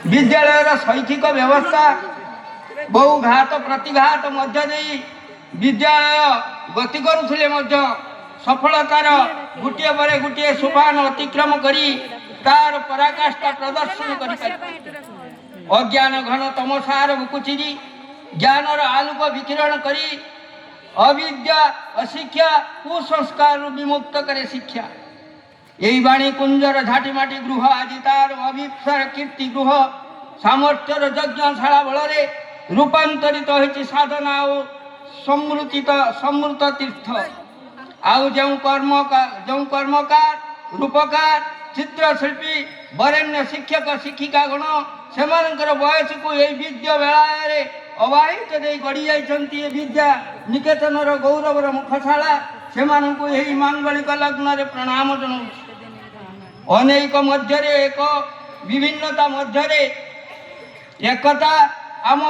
विद्यालय शैक्षिक व्यवस्था बहु घात प्रतिघात मध्य देई विद्यालय गति करुले सफलतार गोटे पर गोटे सोपान अतिक्रम करी तार पराकाष्ठा प्रदर्शन कर अज्ञान घन तमसार बुकुचिरी ज्ञानर आलोक विकिरण करी अविद्या अशिक्षा कुसंस्कार विमुक्त करे शिक्षा यही बाणी कुंजर झाटीमाटी गृह आज तार अभिप्सार कीर्ति गृह सामर्थ्यर यज्ञशाला बल रूपांतरित होती साधना और समृत तीर्थ आउ जो कर्मकार रूपकार चित्रशिल्पी वरेण्य शिक्षक शिक्षिका गण से बयस को यही विद्या बेलाय अवाहित दे गड़ी जाइए विद्या निकेतन गौरवर मुखशाला से यही मांगलिक लग्न प्रणाम जनाऊँ अनेक मध्य एक विभिन्नता मध्य एकता आम